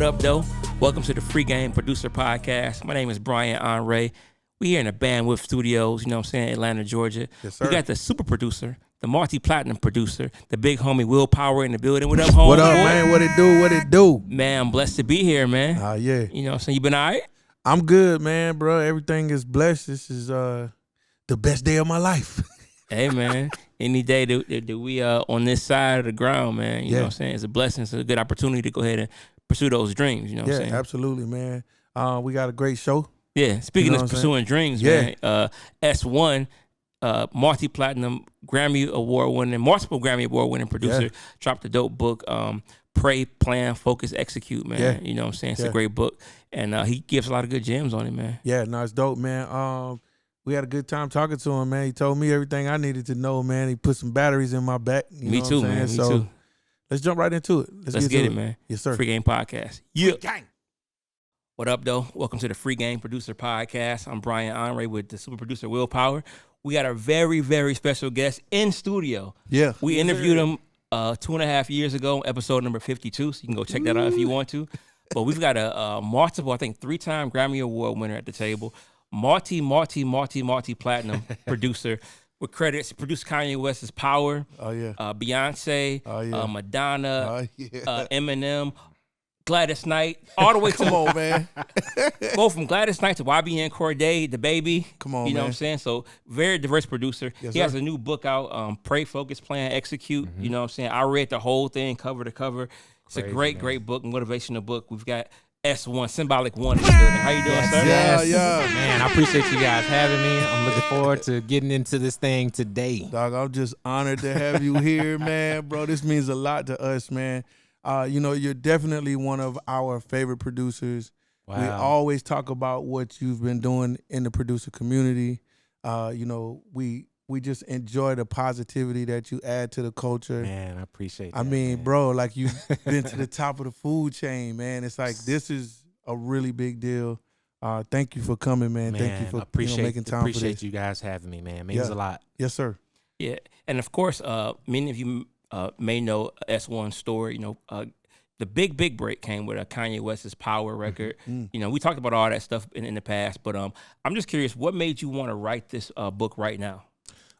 up, though? Welcome to the Free Game Producer Podcast. My name is Brian Andre. We here in the Bandwidth Studios, you know what I'm saying, Atlanta, Georgia. Yes, sir. We got the super producer, the multi-platinum producer, the big homie Willpower in the building. What up, homie? What up, man? What it do? What it do? Man, I'm blessed to be here, man. Yeah. You know what I'm saying? You been all right? I'm good, man, bro. Everything is blessed. This is the best day of my life. Hey, man. Any day that we on this side of the ground, man, you know what I'm saying? It's a blessing. It's a good opportunity to go ahead and pursue those dreams, you know what I'm saying? Yeah, absolutely, man. We got a great show. Yeah, speaking of pursuing dreams, man, S1, multi-platinum Grammy Award-winning, multiple Grammy Award-winning producer, dropped a dope book, Pray, Plan, Focus, Execute, man. Yeah. You know what I'm saying? It's a great book, and he gives a lot of good gems on it, man. Yeah, no, it's dope, man. We had a good time talking to him, man. He told me everything I needed to know, man. He put some batteries in my back. Me too, man. Me too. Let's jump right into it. Let's get it, man. Yes, sir. Free Game Podcast. Yeah. Gang. What up, though? Welcome to the Free Game Producer Podcast. I'm Brian Andre with the super producer Willpower. We got a very, very special guest in studio. Yeah. We interviewed him 2.5 years ago, episode number 52, so you can go check that out if you want to. But we've got a multiple, I think 3-time Grammy Award winner at the table, multi-platinum producer with credits. Produced Kanye West's Power, Beyonce, Madonna, Eminem, Gladys Knight, all the way to Come on, man. Go from Gladys Knight to YBN Cordae, the baby. Come on, you know man. what I'm saying? So very diverse producer. Yes, he has sir. a new book out, Pray, Focus, Plan, Execute. You know what I'm saying? I read the whole thing cover to cover. It's a great book, motivational book. We've got S1, Symbolyc One in the building. How you doing, sir? Yeah. Man, I appreciate you guys having me. I'm looking forward to getting into this thing today. Dog, I'm just honored to have you here, man, bro. This means a lot to us, man. You're definitely one of our favorite producers. Wow. We always talk about what you've been doing in the producer community. We just enjoy the positivity that you add to the culture. Man, I appreciate that. I mean, man. bro, like you've been to the top of the food chain, man. It's like this is a really big deal. Thank you for coming, man. Thank you for making time for this. Appreciate you guys having me, man. It means a lot. Yes, sir. Yeah, and of course, many of you may know S1's story. You know, the big break came with Kanye West's Power record. Mm-hmm. You know, we talked about all that stuff in the past, but I'm just curious, what made you want to write this book right now?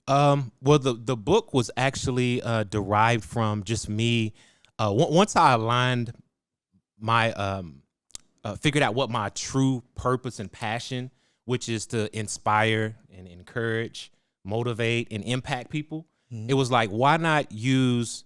Well, the book was actually derived from just me. Once I aligned my figured out what my true purpose and passion, which is to inspire and encourage, motivate, and impact people. It was like, why not use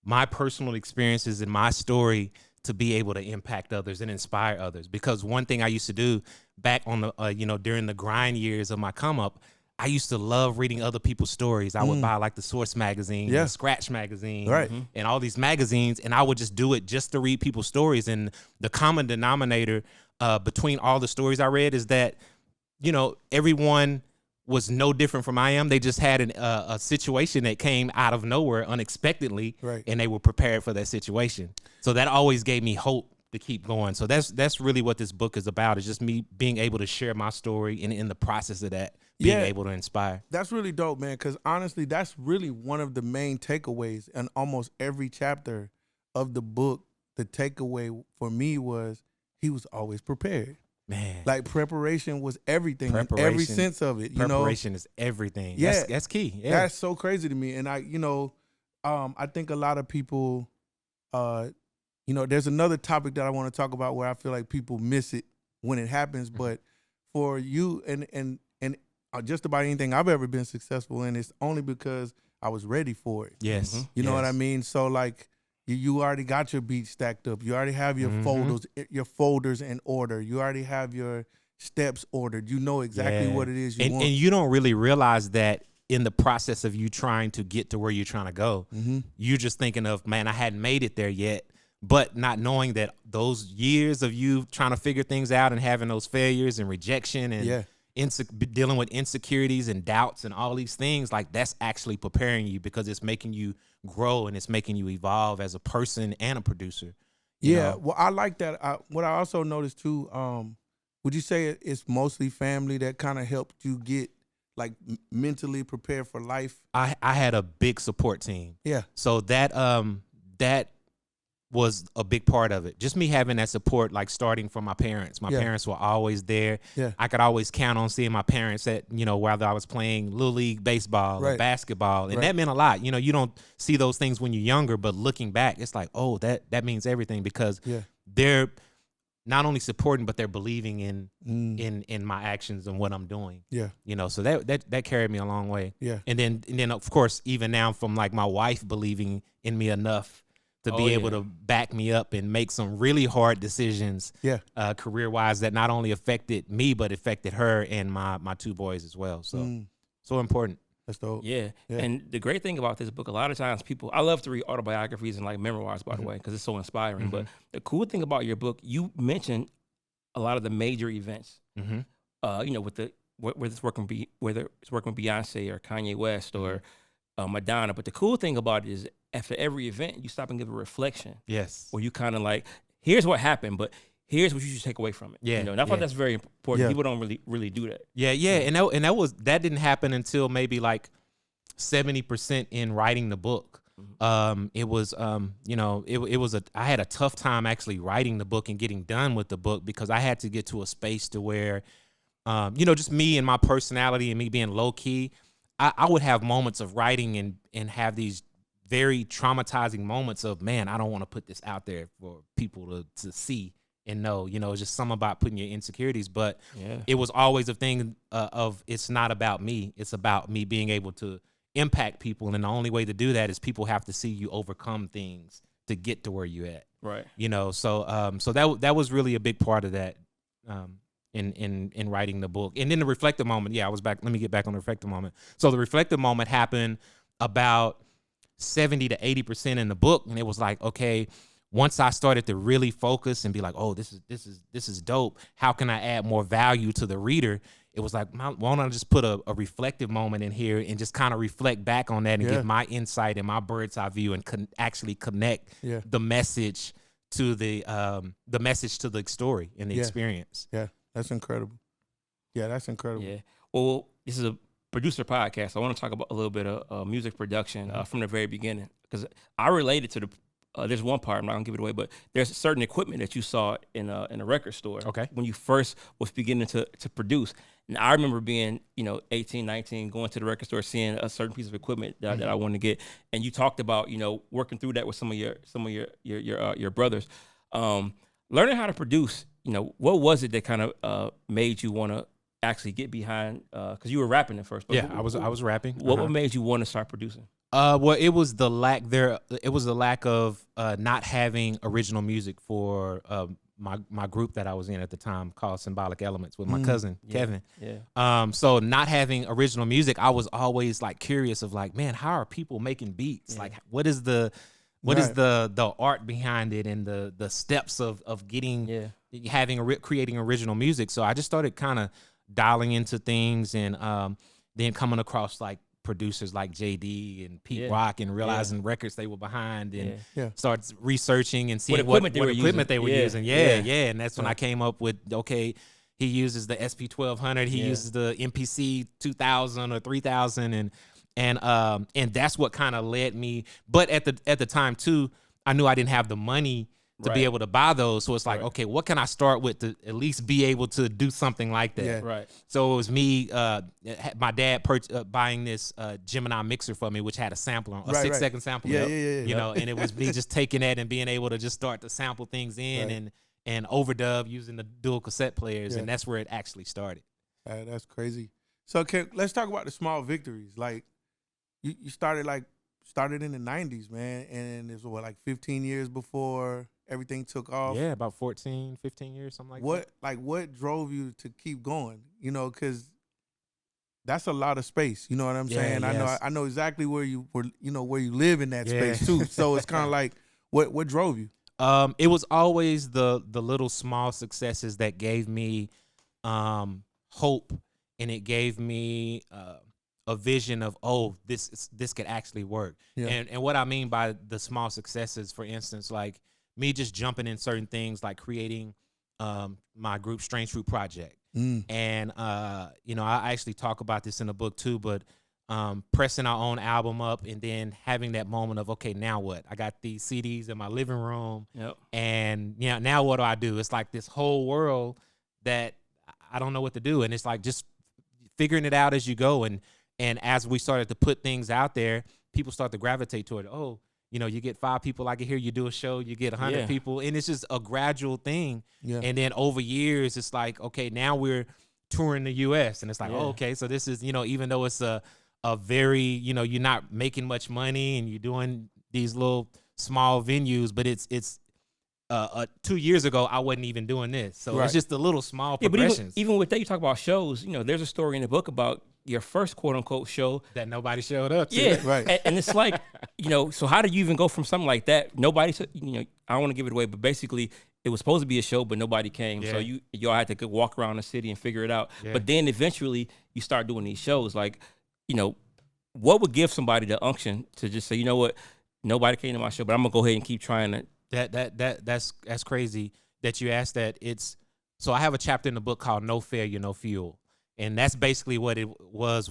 my personal experiences and my story to be able to impact others and inspire others? Because one thing I used to do back on the, during the grind years of my come up, I used to love reading other people's stories. I would buy like the Source magazine, the Scratch magazine, and all these magazines, and I would just do it just to read people's stories. And the common denominator between all the stories I read is that, everyone was no different from I am. They just had a situation that came out of nowhere unexpectedly, and they were prepared for that situation. So that always gave me hope to keep going. So that's really what this book is about. It's just me being able to share my story, and in the process of that, being able to inspire. That's really dope, man, because honestly, that's really one of the main takeaways in almost every chapter of the book. The takeaway for me was he was always prepared. Man, like preparation was everything in every sense of it. Preparation is everything. Yeah, that's key. Yeah. That's so crazy to me. And I think a lot of people, there's another topic that I want to talk about where I feel like people miss it when it happens. But for you and just about anything I've ever been successful in, it's only because I was ready for it. Yes. You know what I mean? So like, you already got your beats stacked up. You already have your folders in order. You already have your steps ordered. You know exactly what it is you want. And you don't really realize that in the process of you trying to get to where you're trying to go. You're just thinking of, man, I hadn't made it there yet, but not knowing that those years of you trying to figure things out and having those failures and rejection and dealing with insecurities and doubts and all these things, like that's actually preparing you, because it's making you grow and it's making you evolve as a person and a producer. You know? Well, I like that. What I also noticed too, would you say it's mostly family that kind of helped you get like mentally prepared for life? I had a big support team. Yeah. So that was a big part of it. Just me having that support, like starting from my parents. My parents were always there. Yeah. I could always count on seeing my parents at, whether I was playing Little League baseball or basketball. And that meant a lot. You don't see those things when you're younger, but looking back, it's like, oh, that means everything, because they're not only supporting, but they're believing in my actions and what I'm doing. Yeah. So that carried me a long way. Yeah. And then of course, even now, from like my wife believing in me enough to be able to back me up and make some really hard decisions, career-wise, that not only affected me, but affected her and my two boys as well. So, so important. That's dope. Yeah. And the great thing about this book, a lot of times I love to read autobiographies and like memoirs, by the way, because it's so inspiring. But the cool thing about your book, you mentioned a lot of the major events, with whether it's working with Beyonce or Kanye West or Madonna. But the cool thing about it is, after every event, you stop and give a reflection. Yes. Where you kind of like, here's what happened, but here's what you should take away from it. Yeah. And I thought that's very important. People don't really do that. Yeah. And that didn't happen until maybe like 70% in writing the book. It was I had a tough time actually writing the book and getting done with the book, because I had to get to a space to where, just me and my personality and me being low key, I would have moments of writing and have these very traumatizing moments of, man, I don't want to put this out there for people to see and know. It's just something about putting your insecurities. But it was always a thing of, it's not about me. It's about me being able to impact people. And the only way to do that is people have to see you overcome things to get to where you're at. Right. So that was really a big part of that in writing the book. And then the reflective moment. Yeah, I was back. Let me get back on the reflective moment. So the reflective moment happened about 70 to 80% in the book, and it was like, okay, once I started to really focus and be like, oh, this is dope, how can I add more value to the reader? It was like, why don't I just put a reflective moment in here and just kind of reflect back on that and give my insight and my bird's eye view and actually connect the message to the story and the experience. Yeah, that's incredible. Yeah. Well, this is a producer podcast. I want to talk about a little bit of music production from the very beginning, because I related to there's one part, I'm not gonna give it away, but there's certain equipment that you saw in a record store when you first was beginning to produce. And I remember being 18, 19, going to the record store, seeing a certain piece of equipment that I wanted to get. And you talked about working through that with some of your brothers, learning how to produce. What was it that kind of made you want to actually get behind, because you were rapping at first? But I was rapping. What made you want to start producing? Well, it was the lack of not having original music for my group that I was in at the time, called Symbolic Elements, with my cousin Kevin. Yeah. So not having original music, I was always like curious of like, man, how are people making beats? Like, what is the art behind it, and the steps of getting creating original music? So I just started kind of dialing into things, and then coming across like producers like JD and Pete Rock, and realizing records they were behind, and start researching and seeing what equipment they were using. And that's when I came up with, okay, he uses the SP1200, he uses the MPC 2000 or 3000, and that's what kind of led me. But at the time too, I knew I didn't have the money to be able to buy those. So it's like, okay, what can I start with to at least be able to do something like that? Yeah. Right. So it was me, my dad buying this Gemini mixer for me, which had a sampler, a 6-second sampler. And it was me just taking that and being able to just start to sample things in and overdub using the dual cassette players. And that's where it actually started. That's crazy. So let's talk about the small victories. Like you started in the 90s, man. And it was like 15 years before everything took off. Yeah, about 14, 15 years, something like that. What drove you to keep going? Because that's a lot of space. You know what I'm saying? Yes. I know exactly where you live in that space too. So it's kind of like, what drove you? It was always the little small successes that gave me hope, and it gave me a vision of, this could actually work. Yeah. And what I mean by the small successes, for instance, like me just jumping in certain things, like creating my group Strange Fruit Project. And I actually talk about this in the book too, but pressing our own album up, and then having that moment of, okay, now what? I got these CDs in my living room, and now what do I do? It's like this whole world that I don't know what to do, and it's like just figuring it out as you go. And as we started to put things out there, people start to gravitate toward it. Oh, you get 5 people, I can hear you do a show, you get 100 people, and it's just a gradual thing. And then over years, it's like, okay, now we're touring the U.S., and it's like, oh, okay, so this is, even though it's a very, you're not making much money and you're doing these little small venues, but it's 2 years ago, I wasn't even doing this. So it's just the little small progressions. But even with that, you talk about shows, there's a story in the book about your first quote unquote show that nobody showed up to. Yeah, right. And it's like, so how did you even go from something like that? Nobody, I don't want to give it away, but basically it was supposed to be a show, but nobody came. So y'all had to go walk around the city and figure it out. But then eventually you start doing these shows. Like, what would give somebody the unction to just say, you know what, nobody came to my show, but I'm gonna go ahead and keep trying it. That's crazy that you asked that. So I have a chapter in the book called No Failure, No Fuel. And that's basically what it was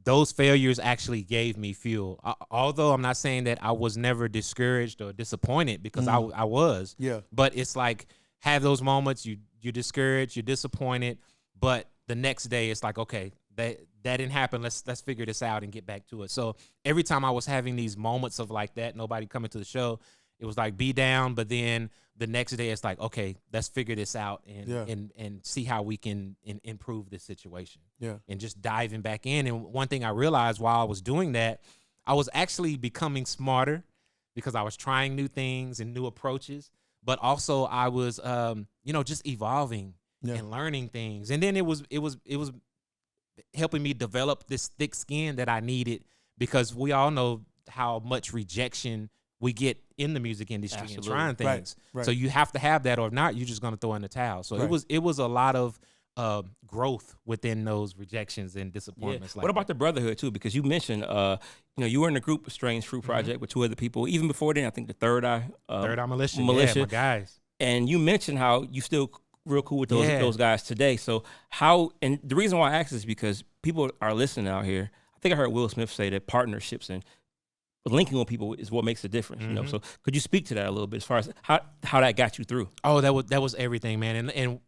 those failures actually gave me fuel. Although I'm not saying that I was never discouraged or disappointed, because I was. Yeah. But it's like, have those moments, you're discouraged, you're disappointed, but the next day it's like, okay, that didn't happen. Let's figure this out and get back to it. So every time I was having these moments of like that, nobody coming to the show, it was like be down, but then the next day it's like, okay, let's figure this out and see how we can improve this situation. Yeah. And just diving back in. And one thing I realized while I was doing that, I was actually becoming smarter because I was trying new things and new approaches, but also I was just evolving and learning things. And then it was helping me develop this thick skin that I needed, because we all know how much rejection we get in the music industry and trying things. Right. So you have to have that, or if not, you're just going to throw in the towel. So it was a lot of growth within those rejections and disappointments. What about the brotherhood too? Because you mentioned, you were in the group Strange Fruit Project with 2 other people. Even before then, I think the Third Eye Militia. Yeah, my guys. And you mentioned how you still real cool with those guys today. So and the reason why I ask is because people are listening out here. I think I heard Will Smith say that partnerships and linking with people is what makes the difference. So could you speak to that a little bit as far as how that got you through? Oh, that was everything, man. And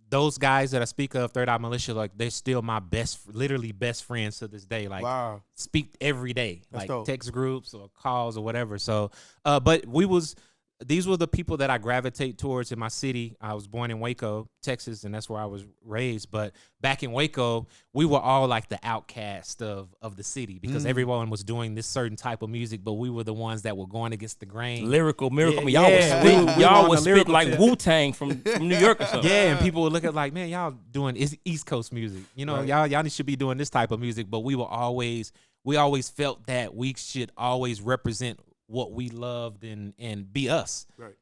those guys that I speak of, Third Eye Militia, like, they're still my literally best friends to this day. Like, speak every day, that's like dope. Text groups or calls or whatever. So, but these were the people that I gravitate towards in my city. I was born in Waco, Texas, and that's where I was raised. But back in Waco, we were all like the outcast of the city, because everyone was doing this certain type of music, but we were the ones that were going against the grain. Lyrical, miracle. Y'all was spit like Wu-Tang from New York or something. Yeah, and people would look at like, man, y'all doing East Coast music. Y'all should be doing this type of music. But we always felt that we should always represent what we loved and be us, right.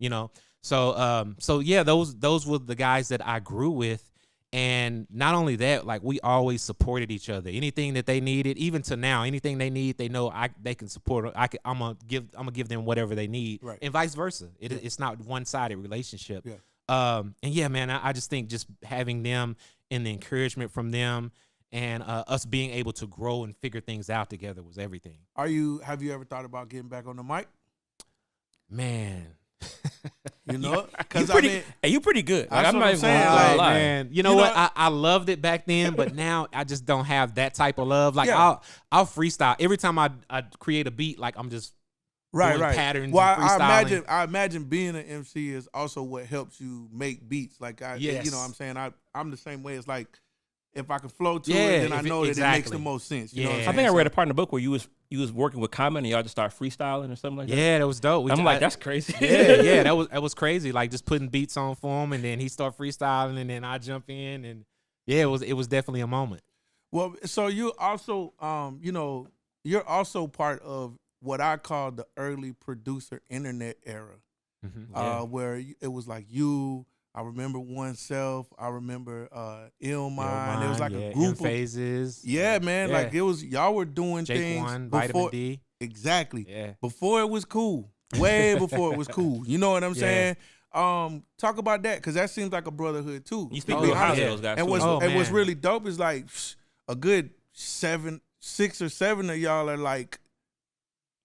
So yeah, those were the guys that I grew with. And not only that, like, we always supported each other. Anything that they needed, even to now, anything they need, they know they can support. I'm gonna give them whatever they need, right. And vice versa. It's not one-sided relationship. Yeah. And yeah, man, I just think just having them and the encouragement from them, and us being able to grow and figure things out together was everything. Have you ever thought about getting back on the mic? Man. Because you pretty good. Like, I'm not even saying, man. You know what? I loved it back then, but now I just don't have that type of love. Like, I'll freestyle every time I create a beat. Like, I'm just doing patterns. Well, and I imagine being an MC is also what helps you make beats. Like, you know what I'm saying? I'm the same way. It's like, if I can flow to it, then I know that it makes the most sense. You know what I'm saying? I think I read a part in the book where you was working with Common and y'all just start freestyling or something like that. Yeah, that was dope. I'm like, that's crazy. Yeah, that was crazy. Like, just putting beats on for him, and then he start freestyling, and then I jump in, and yeah, it was definitely a moment. Well, so you also, you're also part of what I call the early producer internet era, where it was like you. I remember Oneself. I remember Illmind. It was like a group of phases. Yeah, man. Yeah. Like, it was, y'all were doing Jake things One, before, Vitamin D. Exactly. Yeah. Before it was cool. Way before it was cool. You know what I'm saying? Talk about that, because that seems like a brotherhood too. You speak real high to those guys. And what's really dope is like a good 7 6 or 7 of y'all are like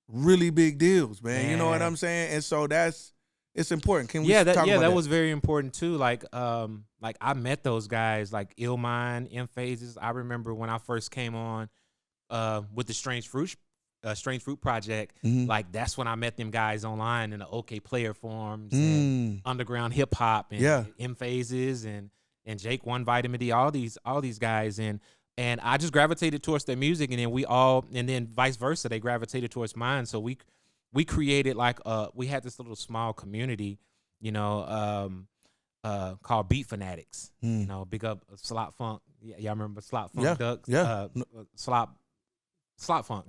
really big deals, man. You know what I'm saying? And so it's important. Can we talk about that? That was very important too. Like I met those guys like Illmind, M Phases. I remember when I first came on with the Strange Fruit project. Like that's when I met them guys online in the OK Player forums and underground hip hop and M Phases and Jake One Vitamin D, all these guys and I just gravitated towards their music, and then vice versa, they gravitated towards mine. So we created like we had this little small community, you know, called Beat Fanatics. You know, big up Slop Funk. Yeah, y'all remember Slop Funk Ducks? Slop Funk.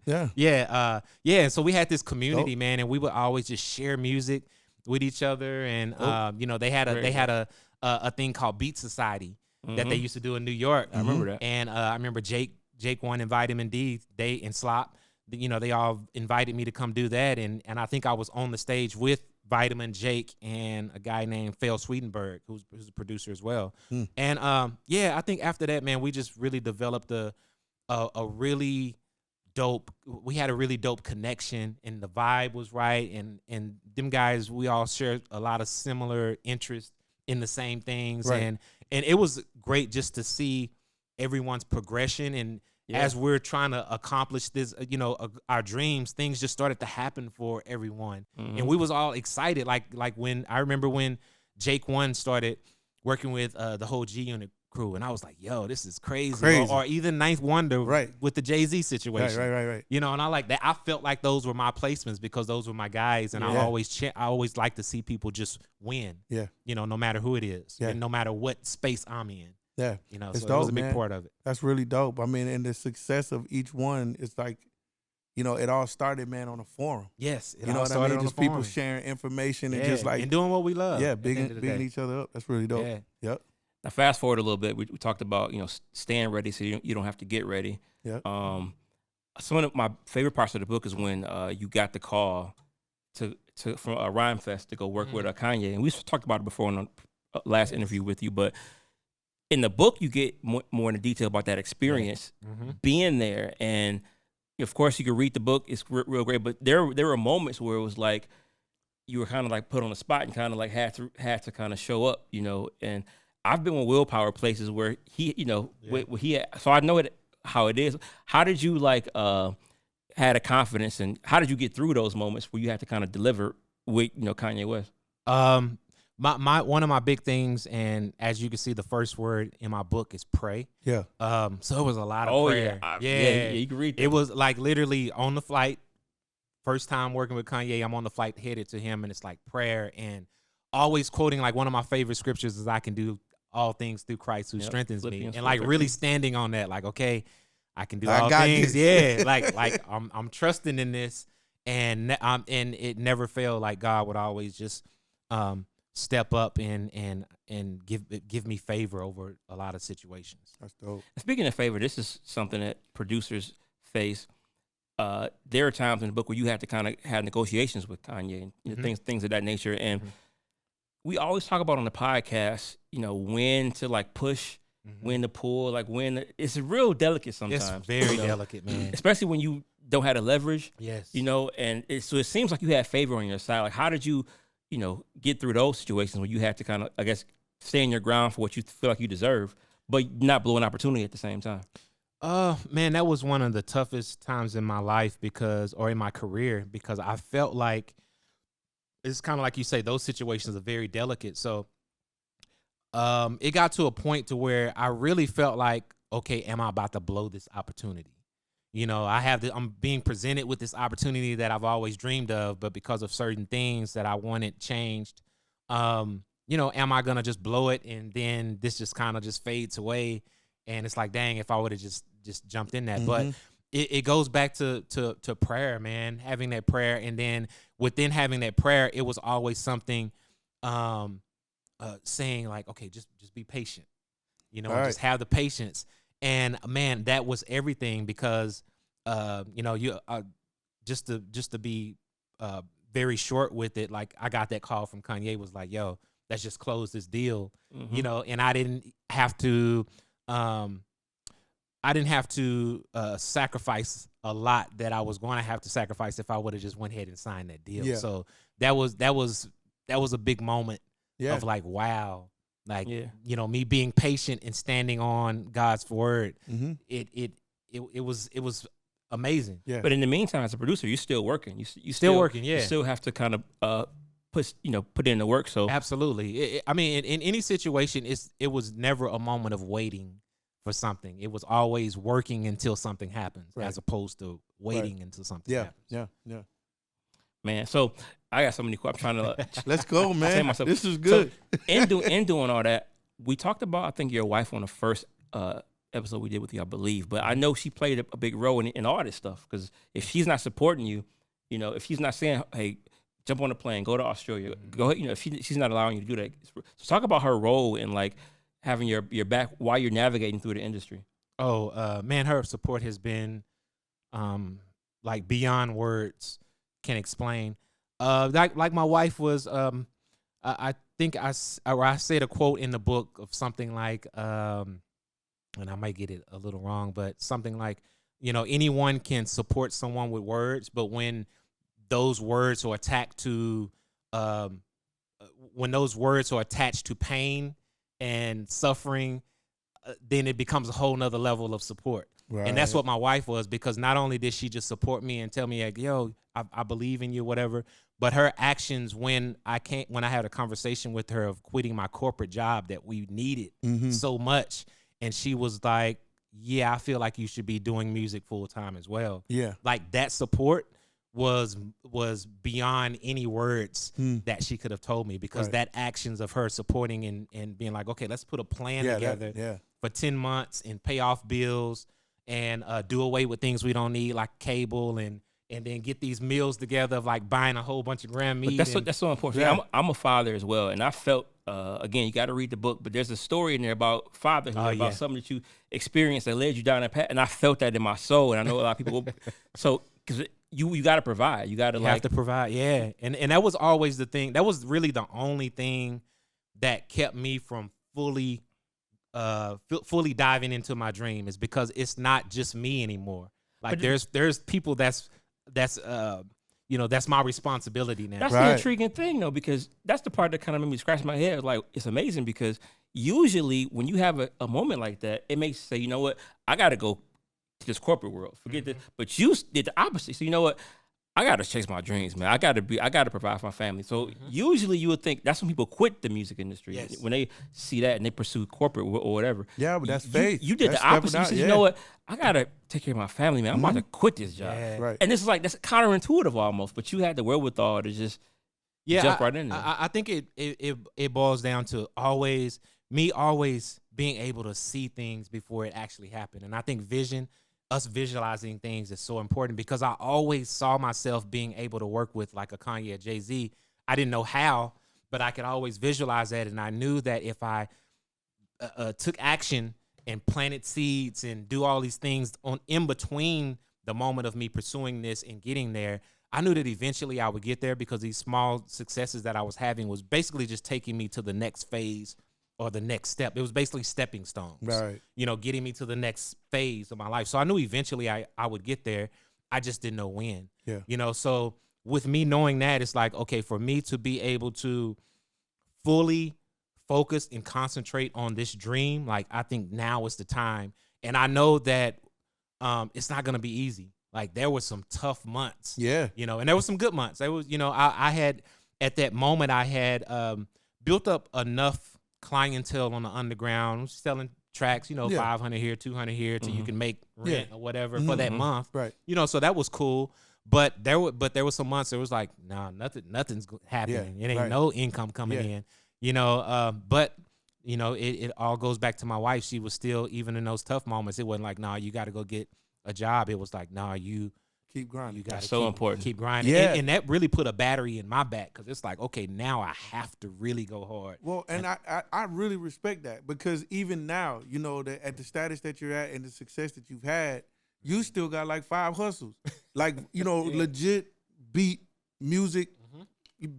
Yeah. And so we had this community, man, and we would always just share music with each other, and you know, they had a thing called Beat Society that they used to do in New York. I remember that. And I remember Jake One and Vitamin D, they and Slop, you know, they all invited me to come do that. And I think I was on the stage with Vitamin, Jake, and a guy named Phil Swedenberg, who's a producer as well. And I think after that, man, we just really developed a really dope, we had a really dope connection, and the vibe was right. And them guys, we all shared a lot of similar interests in the same things. Right. And it was great just to see everyone's progression. And as we're trying to accomplish this, you know, our dreams, things just started to happen for everyone. And we was all excited. Like when I remember when Jake One started working with the whole G Unit crew, and I was like, yo, this is crazy. Or even Ninth Wonder with the Jay-Z situation. Right. You know, and I like that. I felt like those were my placements because those were my guys, and I always like to see people just win. Yeah. You know, no matter who it is, and no matter what space I'm in. Yeah. You know, it's so dope, that was a big man. part of it. That's really dope. I mean, and the success of each one is like, you know, it all started, man, on a forum. Yes. You know what I mean? Just people sharing information and just like. And doing what we love. Yeah, bigging each other up. That's really dope. Yeah. Yep. Now, fast forward a little bit. We talked about, you know, staying ready so you don't have to get ready. Yeah. Some of my favorite parts of the book is when you got the call from Rhyme Fest to go work with Kanye, and we talked about it before in the last interview with you. But in the book, you get more into detail about that experience, being there, and of course, you can read the book; it's real great. But there were moments where it was like you were kind of like put on the spot and kind of like had to kind of show up, you know, and I've been with Willpower places where he, you know, so I know how it is. How did you like had a confidence, and how did you get through those moments where you had to kind of deliver with, you know, Kanye West? My one of my big things, and as you can see, the first word in my book is pray. Yeah. So it was a lot of prayer. Yeah, you can read that. It was like literally on the flight. First time working with Kanye, I'm on the flight headed to him, and it's like prayer and always quoting like one of my favorite scriptures is I can do all things through Christ who strengthens me, and like really standing on that, like, okay, I can do all things. Yeah, like I'm trusting in this, and it never failed. Like God would always just step up and give me favor over a lot of situations. That's dope. Speaking of favor, this is something that producers face. There are times in the book where you have to kind of have negotiations with Kanye and, you know, things of that nature, and we always talk about on the podcast, you know, when to like push, when to pull, like it's real delicate sometimes. It's very delicate, man. Especially when you don't have the leverage. Yes. You know, and so it seems like you had favor on your side. Like, how did you, you know, get through those situations where you had to kind of, I guess, stand your ground for what you feel like you deserve, but not blow an opportunity at the same time? Man, that was one of the toughest times in my life or in my career, because I felt like, it's kind of like you say, those situations are very delicate. So it got to a point to where I really felt like, okay, am I about to blow this opportunity? You know, I'm being presented with this opportunity that I've always dreamed of, but because of certain things that I wanted changed, you know, am I going to just blow it and then this just kind of just fades away? And it's like, dang, if I would have just jumped in that. But it goes back to prayer, man, having that prayer. And then within having that prayer, it was always something saying like, okay, just be patient, you know, just have the patience. And man, that was everything, because, you know, just to be very short with it. Like, I got that call from Kanye, was like, yo, let's just close this deal, you know, and I didn't have to, I didn't have to sacrifice a lot that I was going to have to sacrifice if I would have just went ahead and signed that deal. Yeah. So that was a big moment of like, wow, like, you know, me being patient and standing on God's word. Mm-hmm. It was amazing. Yeah. But in the meantime, as a producer, you're still working. You Still working. Yeah. You still have to kind of put in the work. So absolutely. I mean, in any situation, it was never a moment of waiting for something. It was always working until something happens, as opposed to waiting until something happens. Yeah. Man, so I got so many questions. I'm trying to let's go, man. This is good. So, in doing all that, we talked about, I think, your wife on the first episode we did with you, I believe. But I know she played a big role in all this stuff, because if she's not supporting you, you know, if she's not saying, hey, jump on a plane, go to Australia, go ahead, you know, if she's not allowing you to do that. So talk about her role in like having your back while you're navigating through the industry. Oh, man, her support has been like beyond words can explain. Like my wife was, I think I said a quote in the book of something like, and I might get it a little wrong, but something like, you know, anyone can support someone with words, but when those words are attached to pain and suffering, then it becomes a whole nother level of support. Right. And that's what my wife was, because not only did she just support me and tell me, like, yo, I believe in you, whatever, but her actions when I had a conversation with her of quitting my corporate job that we needed so much, and she was like, yeah, I feel like you should be doing music full time as well. Yeah. Like that support was beyond any words that she could have told me, because that actions of her supporting and being like, okay, let's put a plan together for 10 months and pay off bills and do away with things we don't need, like cable, and then get these meals together of like buying a whole bunch of gram meat. But that's so important. Yeah. I'm a father as well, and I felt again, you got to read the book, but there's a story in there about fatherhood, about something that you experienced that led you down that path, and I felt that in my soul, and I know a lot of people. So because you got to provide, you got to have to provide, and that was always the thing. That was really the only thing that kept me from fully diving into my dream, is because it's not just me anymore. Like there's people that's you know, that's my responsibility now. That's the intriguing thing, though, because that's the part that kind of made me scratch my head. Like, it's amazing, because usually when you have a moment like that, it makes you say, you know what, I got to go to this corporate world. Forget this. But you did the opposite. So you know what, I got to chase my dreams, man. I got to provide for my family. So usually you would think that's when people quit the music industry, when they see that and they pursue corporate or whatever. Yeah, but that's faith. You did the opposite. You said, you know what, I got to take care of my family, man. I'm about to quit this job. Yeah. Right. And this is like, that's counterintuitive almost, but you had the wherewithal to just jump right in there. I think it boils down to always being able to see things before it actually happened. And I think us visualizing things is so important, because I always saw myself being able to work with like a Kanye or Jay-Z. I didn't know how, but I could always visualize that. And I knew that if I took action and planted seeds and do all these things in between the moment of me pursuing this and getting there, I knew that eventually I would get there, because these small successes that I was having was basically just taking me to the next phase or the next step. It was basically stepping stones, right? You know, getting me to the next phase of my life. So I knew eventually I would get there. I just didn't know when. Yeah. You know, so with me knowing that, it's like, okay, for me to be able to fully focus and concentrate on this dream, like, I think now is the time. And I know that it's not going to be easy. Like, there were some tough months. Yeah. You know, and there were some good months. There was, you know, I had, at that moment, I had built up enough clientele on the underground, selling tracks, you know, 500 here, 200 here, till you can make rent or whatever for that month. Right. You know, so that was cool. But there were some months there was like, nah, nothing's happening. It ain't no income coming in. You know, but you know, it all goes back to my wife. She was still, even in those tough moments, it wasn't like, nah, you got to go get a job. It was like, nah, you keep grinding. You got so important. Keep grinding. Yeah. And that really put a battery in my back, because it's like, okay, now I have to really go hard. Well, and I really respect that, because even now, you know, at the status that you're at and the success that you've had, you still got like 5 hustles. Like, you know, legit beat music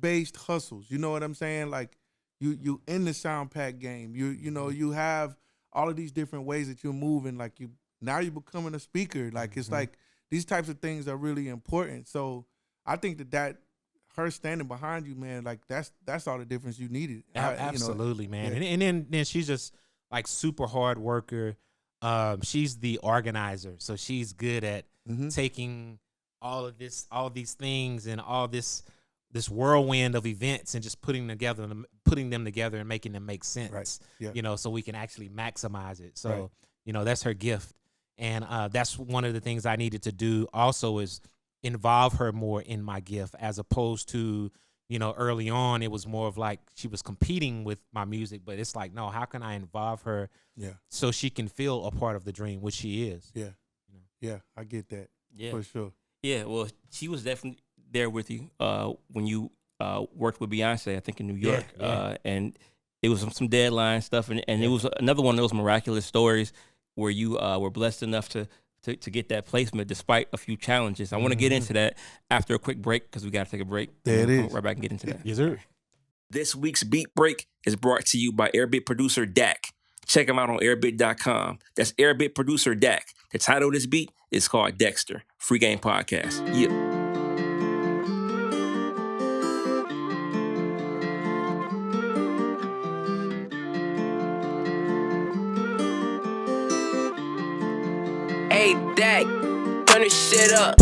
based hustles. You know what I'm saying? Like, you in the sound pack game. You know, you have all of these different ways that you're moving. Like, you Now you're becoming a speaker. Like it's like these types of things are really important. So I think that her standing behind you, man, like that's all the difference you needed. Absolutely, man. Yeah. And then she's just like super hard worker. She's the organizer, so she's good at taking all these things and all this whirlwind of events and just putting them together and making them make sense. Right. Yeah. So we can actually maximize it. So Right. that's her gift, and that's one of the things I needed to do. Also, is involve her more in my gift, as opposed to early on it was more of like she was competing with my music, but it's like, no, how can I involve her so she can feel a part of the dream, which she is. Yeah, I get that. Yeah, for sure. Yeah, well, she was definitely there with you when you worked with Beyonce, I think, in New York. And it was some deadline stuff, and it was another one of those miraculous stories where you were blessed enough to get that placement despite a few challenges. I want to get into that after a quick break because we got to take a break. There it is. Come right back and get into that. Yes, sir. This week's Beat Break is brought to you by Airbit producer Dak. Check him out on airbit.com. That's Airbit producer Dak. The title of this beat is called Dexter. Free Game Podcast. Yeah. Hey, Dak, turn this shit up.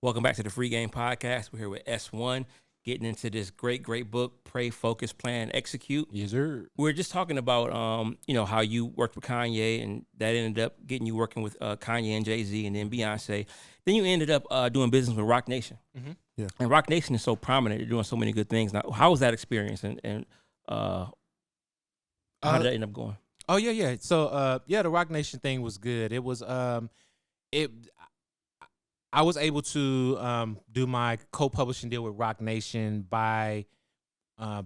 Welcome back to the Free Game Podcast. We're here with S1, getting into this great book, Pray, Focus, Plan, Execute. Yes, sir. We're just talking about, how you worked with Kanye, and that ended up getting you working with Kanye and Jay-Z and then Beyonce. Then you ended up doing business with Roc Nation. Mm-hmm. Yeah. And Roc Nation is so prominent. They're doing so many good things. Now, how was that experience, and how did that end up going? Oh, yeah. So, the Roc Nation thing was good. It was, I was able to do my co-publishing deal with Roc Nation by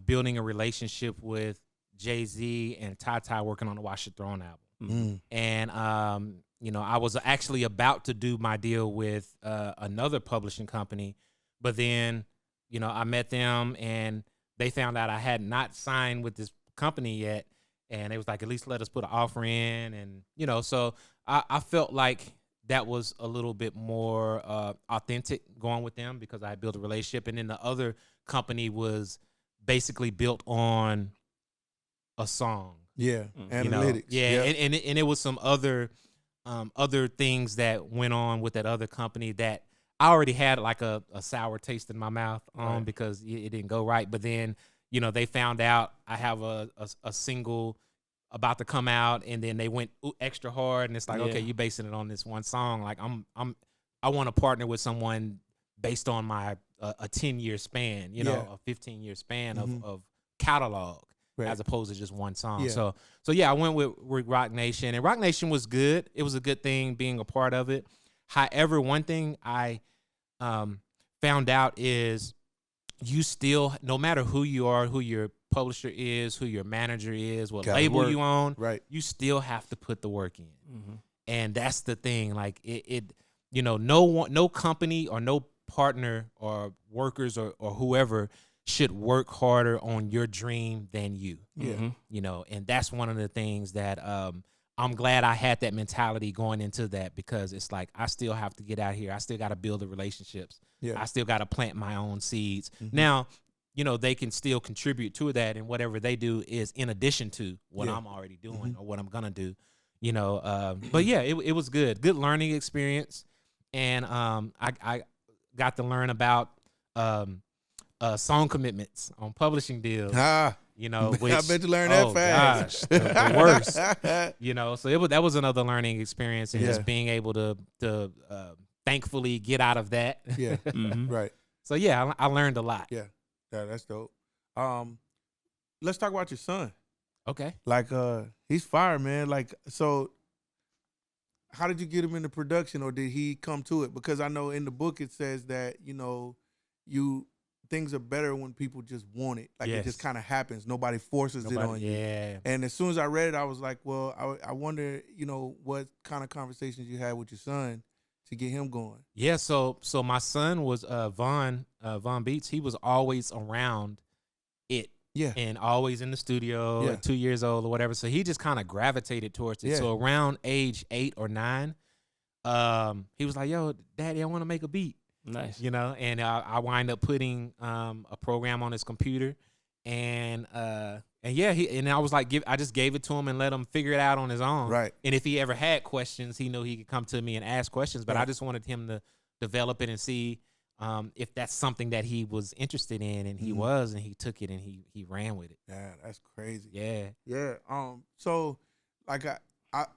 building a relationship with Jay-Z and Ty working on the Watch the Throne album. And, I was actually about to do my deal with another publishing company, but then, I met them and they found out I had not signed with this company yet. And it was like, at least let us put an offer in. And, so I felt like that was a little bit more authentic going with them because I had built a relationship. And then the other company was basically built on a song. Yeah, analytics. And it was some other things that went on with that other company that I already had like a sour taste in my mouth on because it didn't go right. But then, they found out I have a single about to come out, and then they went extra hard, and it's like, okay, you're basing it on this one song. Like I want to partner with someone based on my a 10-year span, a 15-year span of catalog, as opposed to just one song. Yeah. So I went with Roc Nation, and Roc Nation was good. It was a good thing being a part of it. However, one thing I found out is you still, no matter who you are, who your publisher is, who your manager is, what label you own, you still have to put the work in. And that's the thing. Like no company or no partner or workers or whoever should work harder on your dream than you. And that's one of the things that I'm glad I had that mentality going into that, because it's like I still have to get out here. I still got to build the relationships. I still got to plant my own seeds. Now, they can still contribute to that, and whatever they do is in addition to what I'm already doing or what I'm gonna do. But yeah, it was good learning experience, and I got to learn about song commitments on publishing deals. You know, which, I bet you learned that fast. Gosh, the worst. You know, so that was another learning experience, and just being able to thankfully get out of that. Yeah, right. So yeah, I learned a lot. Yeah, that's dope. Let's talk about your son. Okay. Like, he's fire, man. Like, so how did you get him into production, or did he come to it? Because I know in the book it says that, you know, things are better when people just want it. Like, it just kind of happens. Nobody forces it on you. Yeah. And as soon as I read it, I was like, well, I wonder, you know, what kind of conversations you had with your son to get him going. Yeah, so my son was Von Beats. He was always around it. Yeah. And always in the studio at 2 years old or whatever. So he just kind of gravitated towards it. Yeah. So around age 8 or 9, he was like, yo, Daddy, I want to make a beat. Nice. You know, and I wind up putting a program on his computer, and yeah, I was like, I just gave it to him and let him figure it out on his own. Right. And if he ever had questions, he knew he could come to me and ask questions. But I just wanted him to develop it and see if that's something that he was interested in, and he was, and he took it and he ran with it. Yeah, that's crazy. Yeah. Yeah. So like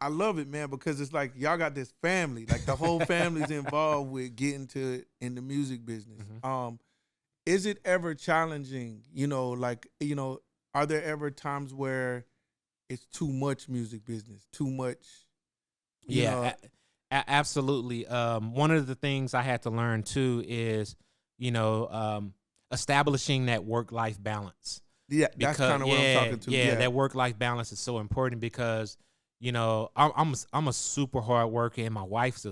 I love it, man, because it's like y'all got this family. Like, the whole family's involved with getting to in the music business. Is it ever challenging, you know, like, you know, are there ever times where it's too much music business, too much? Absolutely. One of the things I had to learn too is, you know, establishing that work-life balance. Yeah, that's kind of what I'm talking to. Yeah, that work-life balance is so important because, you know, I'm a super hard worker, and my wife,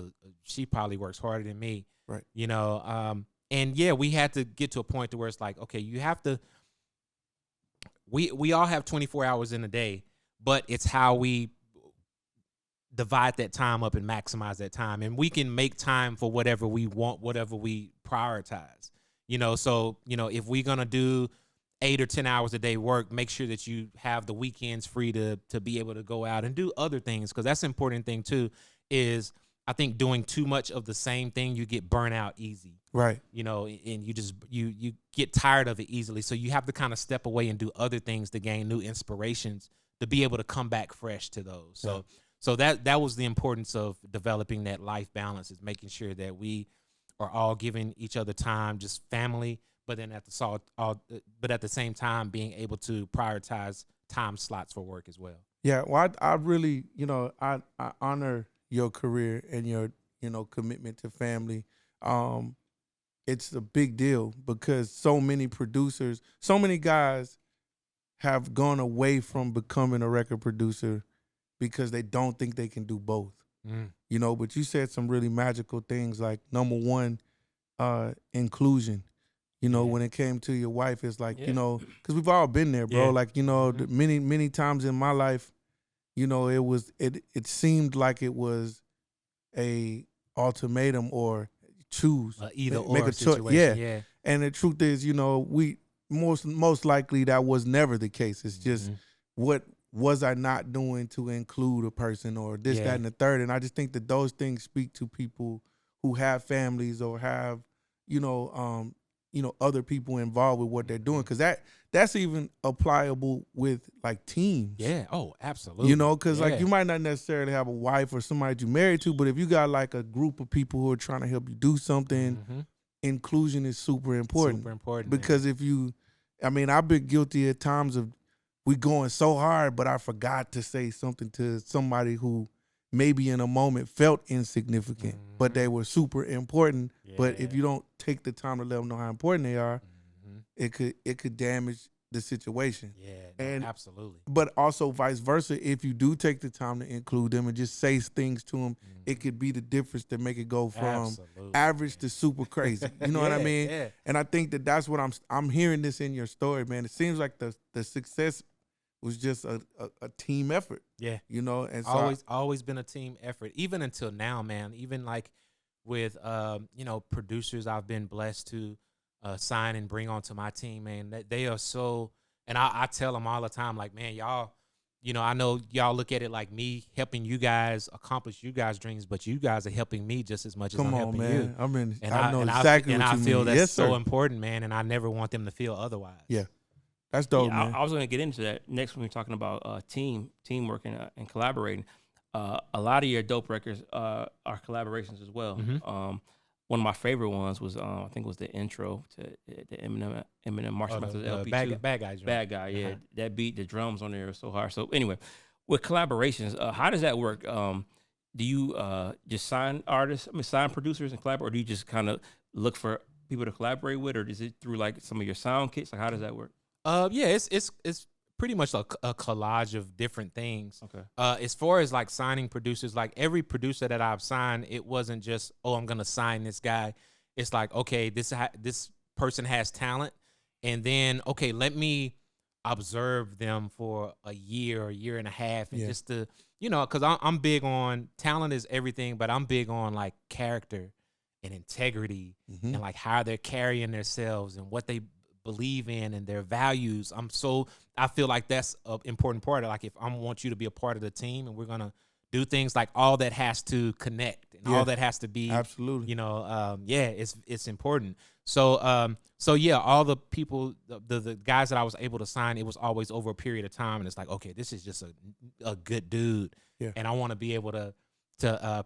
she probably works harder than me. Right. You know, and yeah, we had to get to a point to where it's like, okay, you have to. We all have 24 hours in a day, but it's how we divide that time up and maximize that time, and we can make time for whatever we want, whatever we prioritize. You know, so you know, if we're gonna do 8 or 10 hours a day work, make sure that you have the weekends free to be able to go out and do other things, because that's an important thing too. Is I think doing too much of the same thing, you get burnt out easy. Right. You know, and you just you get tired of it easily. So you have to kind of step away and do other things to gain new inspirations to be able to come back fresh to those. So so that was the importance of developing that life balance, is making sure that we are all giving each other time, just family, but then at the same time being able to prioritize time slots for work as well. Yeah, well, I really, you know, I honor your career and your, you know, commitment to family. It's a big deal because so many producers, so many guys have gone away from becoming a record producer because they don't think they can do both. You know, but you said some really magical things, like number one, inclusion. You know, when it came to your wife, it's like, you know, because we've all been there, bro. Like, you know, many times in my life, you know, it seemed like it was a ultimatum or choose, either make or a choice. situation. Yeah. And the truth is, you know, we most likely that was never the case. It's just what was I not doing to include a person, or this, that, and the third. And I just think that those things speak to people who have families or have, you know, other people involved with what they're doing, because that's even applicable with like teams. Yeah. Oh, absolutely. You know, because like you might not necessarily have a wife or somebody you're married to, but if you got like a group of people who are trying to help you do something, inclusion is super important. Super important. Because I've been guilty at times of we going so hard, but I forgot to say something to somebody who maybe in a moment felt insignificant, but they were super important. But if you don't take the time to let them know how important they are, it could damage the situation. Absolutely. But also vice versa, if you do take the time to include them and just say things to them, it could be the difference to make it go from average to super crazy. You know what I mean? Yeah. And I think that's what I'm hearing this in your story, man. It seems like the success was just a team effort. Yeah. You know, and so always been a team effort, even until now, man. Even like with you know, producers I've been blessed to sign and bring onto my team, man. They are so, and I tell them all the time, like, man, y'all I know y'all look at it like me helping you guys accomplish you guys' dreams, but you guys are helping me just as much as I'm helping you. I know exactly what you mean. And I feel that's yes, so important, man, and I never want them to feel otherwise. Yeah. That's dope, man. I was going to get into that next when we're talking about teamwork and collaborating. A lot of your dope records are collaborations as well. Mm-hmm. One of my favorite ones was I think it was the intro to the Eminem Marshall Mathers LP. Bad Guy, yeah. That beat, the drums on there are so hard. So anyway, with collaborations, how does that work? Do you just sign artists, sign producers and collaborate, or do you just kind of look for people to collaborate with, or is it through like some of your sound kits? Like, how does that work? Yeah, it's pretty much like a collage of different things. Okay. As far as like signing producers, like every producer that I've signed, it wasn't just, oh, I'm gonna sign this guy. It's like, okay, this person has talent, and then okay, let me observe them for a year or a year and a half, and just to because I'm big on talent is everything, but I'm big on like character and integrity and like how they're carrying themselves and what they believe in and their values. I feel like that's an important part of, like, if I want you to be a part of the team and we're gonna do things, like all that has to connect and all that has to be absolutely, it's important. So yeah, all the people, the guys that I was able to sign, it was always over a period of time, and it's like, okay, this is just a good dude, and I want to be able to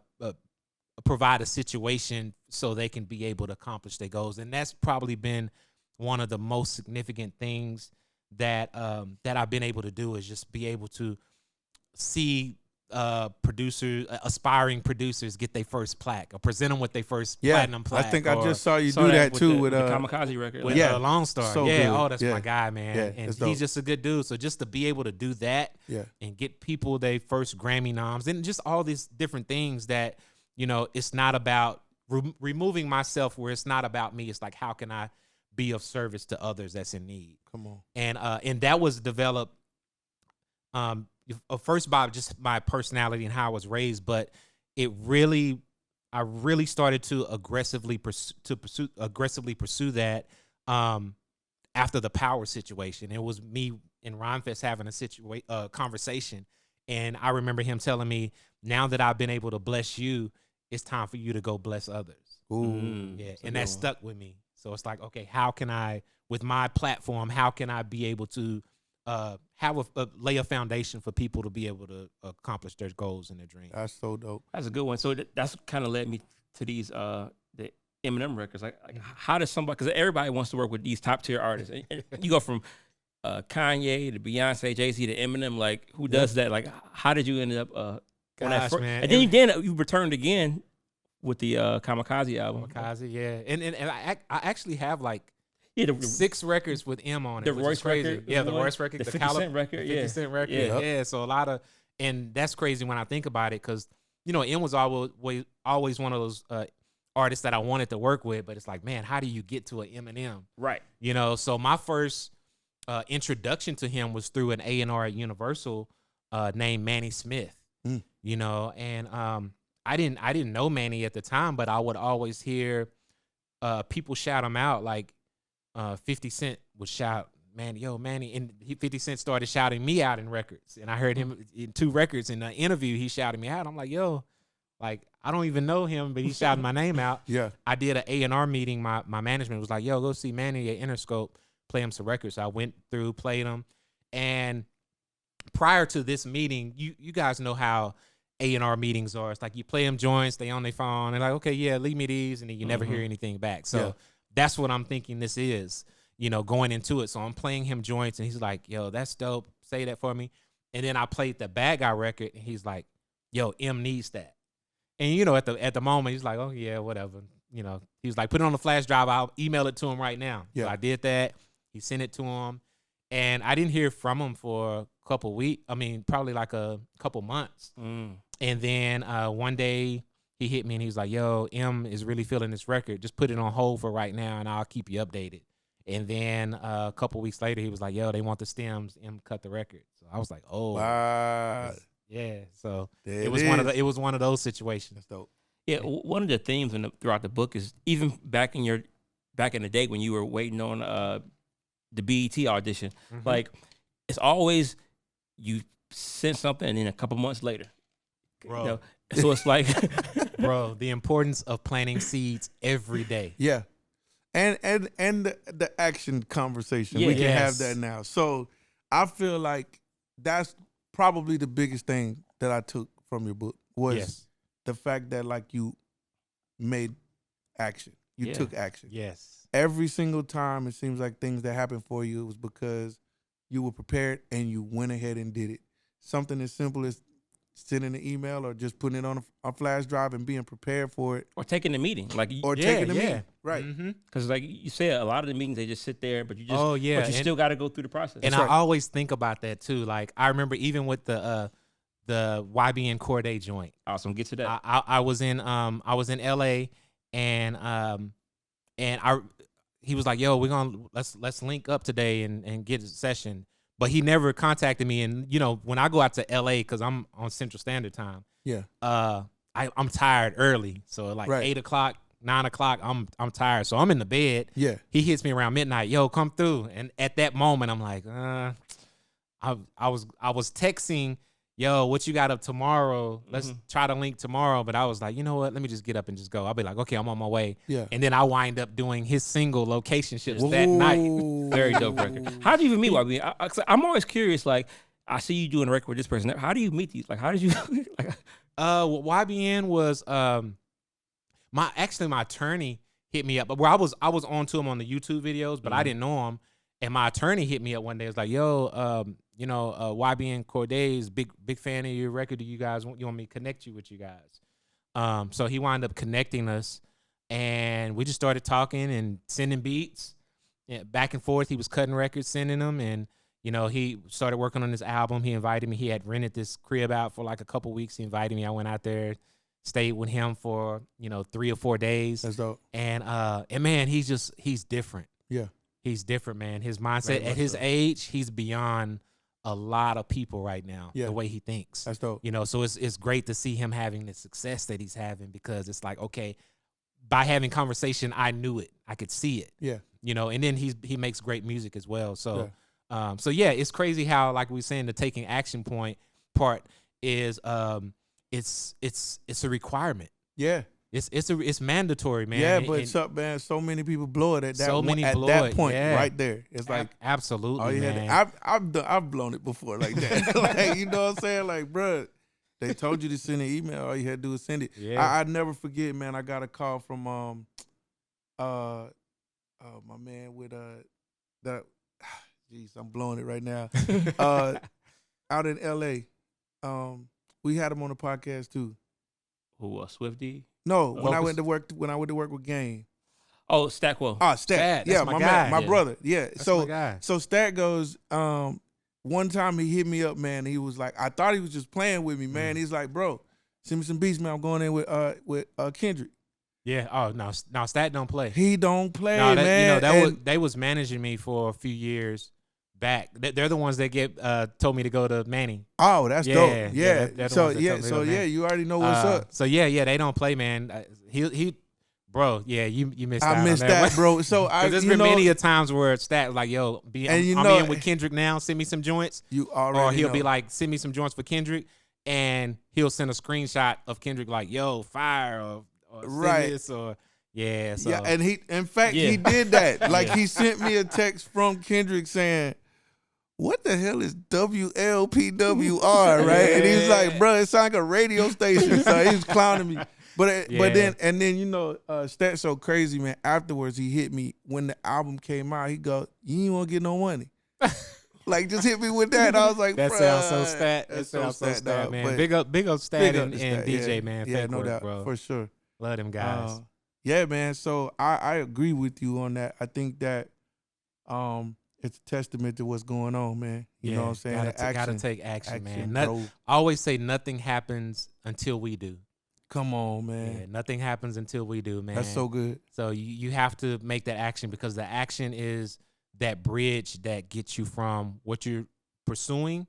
provide a situation so they can be able to accomplish their goals, and that's probably been one of the most significant things that I've been able to do, is just be able to see aspiring producers get their first plaque, or present them with their first platinum plaque. I think I just saw you do that too with the Kamikaze record. With Lone Star. So good. That's my guy, man. Yeah, and he's just a good dude. So just to be able to do that and get people their first Grammy noms, and just all these different things that, it's not about removing myself, where it's not about me. It's like, how can I be of service to others that's in need? Come on. And that was developed first by just my personality and how I was raised, but I really started to aggressively pursue that after the power situation. It was me and Rhymefest having a conversation, and I remember him telling me, now that I've been able to bless you, it's time for you to go bless others. Ooh, and that stuck with me. So it's like, okay, how can I, with my platform, how can I be able to lay a foundation for people to be able to accomplish their goals and their dreams? That's so dope. That's a good one. So that's kind of led me to these the Eminem records. Like how does somebody? Because everybody wants to work with these top tier artists. And you go from Kanye to Beyonce, Jay-Z to Eminem. Like, who does that? Like, how did you end up? Man. And then you returned again with the Kamikaze album. Kamikaze, yeah. And I actually have like 6 records with M on it. The Royce record. Yeah, the Royce record. The 50 Cent record. 50 Cent record. Yeah. So a lot of, and that's crazy when I think about it, because, M was always one of those artists that I wanted to work with, but it's like, man, how do you get to an Eminem? Right. So my first introduction to him was through an A&R at Universal named Manny Smith. And I didn't know Manny at the time, but I would always hear people shout him out. Like 50 Cent would shout, "Man, yo, Manny," and 50 Cent started shouting me out in records, and I heard him in 2 records. In the interview, he shouted me out. I'm like, yo, like, I don't even know him, but he shouted my name out. Yeah. I did an A&R meeting. My management was like, yo, go see Manny at Interscope, play him some records. So I went through, played them, and prior to this meeting, you guys know how A&R meetings are. It's like you play them joints, they on their phone, and like, okay, yeah, leave me these, and then you never hear anything back. So that's what I'm thinking this is, going into it. So I'm playing him joints, and he's like, yo, that's dope. Say that for me. And then I played the Bad Guy record, and he's like, yo, M needs that. And, at the moment, he's like, oh, yeah, whatever. He was like, put it on the flash drive. I'll email it to him right now. Yeah. So I did that. He sent it to him. And I didn't hear from him for a couple weeks. I mean, probably like a couple months. And then one day he hit me and he was like, yo, M is really feeling this record. Just put it on hold for right now and I'll keep you updated. And then a couple weeks later, he was like, yo, they want the stems. M cut the record. So I was like, oh. Wow. Yeah. So it was one of those situations. That's dope. Yeah, one of the themes throughout the book is, even back in the day when you were waiting on the BET audition, like, it's always you sent something, and then a couple months later, Bro. So it's like, Bro, the importance of planting seeds every day. Yeah. And the action conversation. We can have that now. So I feel like that's probably the biggest thing that I took from your book was the fact that like you made action. You took action. Yes. Every single time it seems like things that happened for you, it was because you were prepared and you went ahead and did it. Something as simple as sending an email or just putting it on a flash drive and being prepared for it. or taking the meeting, like, Taking the meeting. Right. because like you said, a lot of the meetings they just sit there, but you just, but you still got to go through the process. And I always think about that too. Like I remember even with the YBN Corday joint. Awesome, get to that. I was in LA and he was like, yo, let's link up today and get a session. But he never contacted me. And you know, when I go out to LA, because I'm on Central Standard Time, I'm tired early. So like 8 o'clock, 9 o'clock, I'm tired. So I'm in the bed. Yeah. He hits me around midnight, yo, come through. And at that moment, I'm like, I was texting, yo, what you got up tomorrow? Let's try to link tomorrow. But I was like, you know what? Let me just get up and just go. I'll be like, okay, I'm on my way. Yeah. And then I wind up doing his single Location Ships that night. Very dope record. How do you even meet YBN? I'm always curious. Like, I see you doing a record with this person. How do you meet these? Like, how did you? YBN was my attorney hit me up. Where I was on to him on the YouTube videos, but I didn't know him. And my attorney hit me up one day. It was like, yo, YBN Corday's big fan of your record. Do you guys want me to connect you with you guys? So he wound up connecting us, and we just started talking and sending beats back and forth. He was cutting records, sending them, and you know, he started working on this album. He invited me. He had rented this crib out for like a couple weeks. He invited me. I went out there, stayed with him for 3 or 4 days. That's dope. And man, he's different. Yeah. He's different, man. His mindset at his age, he's beyond a lot of people right now. Yeah. The way he thinks. That's dope. So it's great to see him having the success that he's having, because it's like, okay, by having conversation, I knew it. I could see it. Yeah. And then he makes great music as well. So it's crazy how, like we were saying, the taking action part is it's a requirement. Yeah. It's mandatory, man. Yeah, but man, so many people blow it at that point right there. It's like absolutely, all you man. I've blown it before like that. Like, you know what I'm saying? Like, bro, they told you to send an email. All you had to do is send it. Yeah. I never forget, man. I got a call from my man with that. Jeez, I'm blowing it right now. Out in LA, we had him on the podcast too. Who? Swifty? No, when I went to work with Game. Oh, Stackwell. Oh, Stack. Yeah, my man, my brother. Yeah. That's my guy. So Stack goes, one time he hit me up, man. He was like, I thought he was just playing with me, man. He's like, bro, send me some beats, man. I'm going in with Kendrick. Yeah. Oh, no, Stack don't play. He don't play, man. They was managing me for a few years back. They're the ones that told me to go to Manning. Oh, that's dope. Yeah. You already know what's up. So they don't play, man. Bro, you missed out. I missed that, bro. So there's been many a times where it's that like, yo, I'm in with Kendrick now. Send me some joints. Or he'll be like, send me some joints for Kendrick, and he'll send a screenshot of Kendrick like, yo, fire, or send this, or yeah. So and he did that. Like he sent me a text from Kendrick saying, what the hell is WLPWR, right? And he's like, bro, it sounds like a radio station. So he was clowning me. But then Stat's so crazy, man. Afterwards, he hit me when the album came out. He go, you ain't want to get no money. Like, just hit me with that. I was like, that sounds so Stat. That sounds so Stat, man. Big up Stat and DJ, man. Yeah, no doubt, bro. For sure. Love them guys. Yeah, man. So I agree with you on that. I think that it's a testament to what's going on, man. You know what I'm saying? Gotta take action, man. I always say nothing happens until we do. Come on, man. Yeah, nothing happens until we do, man. That's so good. So you have to make that action, because the action is that bridge that gets you from what you're pursuing